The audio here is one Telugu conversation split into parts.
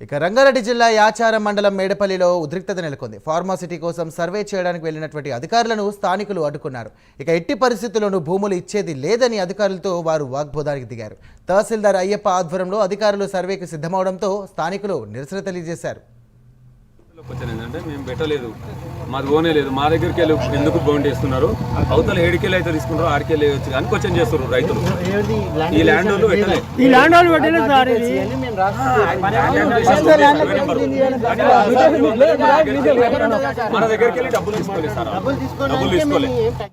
ఇక రంగారెడ్డి జిల్లా యాచారం మండలం మేడపల్లిలో ఉద్రిక్తత నెలకొంది. ఫార్మాసిటీ కోసం సర్వే చేయడానికి వెళ్లినటువంటి అధికారులను స్థానికులు అడ్డుకున్నారు. ఇక ఎట్టి పరిస్థితుల్లోనూ భూములు ఇచ్చేది లేదని అధికారులతో వారు వాగ్వాదానికి దిగారు. తహసీల్దార్ అయ్యప్ప ఆధ్వర్యంలో అధికారులు సర్వేకి సిద్ధమవడంతో స్థానికులు నిరసన తెలియజేశారు. ఏంటంటే మేము పెట్టలేదు, మాది ఓనే లేదు, మా దగ్గరికి వెళ్ళి ఎందుకు బౌండ్ చేస్తున్నారు, అవతల ఏడికెళ్ళి అయితే తీసుకుంటారు, ఆడికెళ్ళి వచ్చి కానీ క్వశ్చన్ చేస్తారు రైతులు. ఈ ల్యాండ్ వాళ్ళు పెట్టలేదు, మన దగ్గరికి వెళ్ళి డబ్బులు తీసుకోలేదు.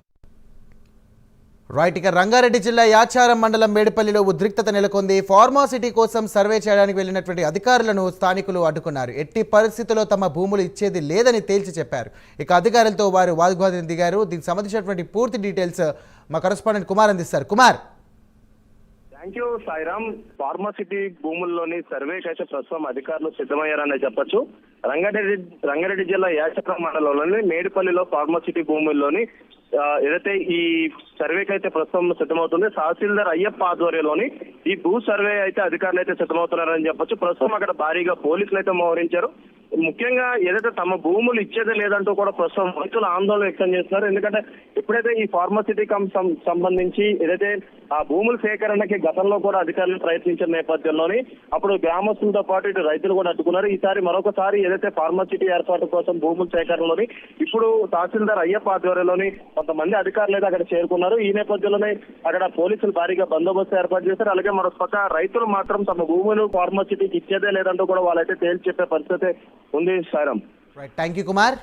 రైట్. ఇక రంగారెడ్డి జిల్లా యాచారం మండలం మేడిపల్లిలో ఉద్రిక్తత నెలకొంది. ఫార్మాసిటీ కోసం సర్వే చేయడానికి వెళ్లినటువంటి అధికారులను స్థానికులు అడ్డుకున్నారు. ఎట్టి పరిస్థితుల్లో తమ భూములు ఇచ్చేది లేదని తేల్చి చెప్పారు. ఇక అధికారులతో వారు వాగ్వాదం దిగారు. దీనికి సంబంధించినటువంటి పూర్తి డీటెయిల్స్ మా కరెస్పాండెంట్ కుమార్ అందిస్తారు. Kumar. Thank you Sairam. Pharma city భూముల్లోని సర్వేకి అయితే ప్రస్తుతం అధికారులు సిద్ధమయ్యారనే చెప్పొచ్చు. రంగారెడ్డి జిల్లా యాచారం మండలంలోని మేడిపల్లిలో ఫార్మాసిటీ భూముల్లోని ఏదైతే ఈ సర్వేకి అయితే ప్రస్తుతం సిద్ధమవుతుంది. తహసీల్దార్ అయ్యప్ప ఆధ్వర్యంలోని ఈ భూ సర్వే అయితే అధికారులు అయితే సిద్ధమవుతున్నారని చెప్పొచ్చు. ప్రస్తుతం అక్కడ భారీగా పోలీసులు అయితే మోహరించారు. ముఖ్యంగా ఏదైతే తమ భూములు ఇచ్చేదే లేదంటూ కూడా ప్రస్తుతం రైతులు ఆందోళన వ్యక్తం చేస్తున్నారు. ఎందుకంటే ఎప్పుడైతే ఈ ఫార్మాసిటీ సంబంధించి ఏదైతే ఆ భూముల సేకరణకి గతంలో కూడా అధికారులు ప్రయత్నించిన నేపథ్యంలోని అప్పుడు గ్రామస్తులతో పాటు ఇటు రైతులు కూడా అడ్డుకున్నారు. ఈసారి మరొకసారి ఏదైతే ఫార్మాసిటీ ఏర్పాటు కోసం భూముల సేకరణలోని ఇప్పుడు తహసీల్దార్ అయ్యప్ప ఆధ్వర్యంలోని కొంతమంది అధికారులు అయితే అక్కడ చేరుకున్నారు. ఈ నేపథ్యంలోనే అక్కడ పోలీసులు భారీగా బందోబస్తు ఏర్పాటు చేశారు. అలాగే మరొక పక్క రైతులు మాత్రం తమ భూములు ఫార్మాసిటీకి ఇచ్చేదే లేదంటూ కూడా వాళ్ళైతే తేల్చి చెప్పే పరిస్థితి ఉంది. Sairam. Right. Thank you Kumar.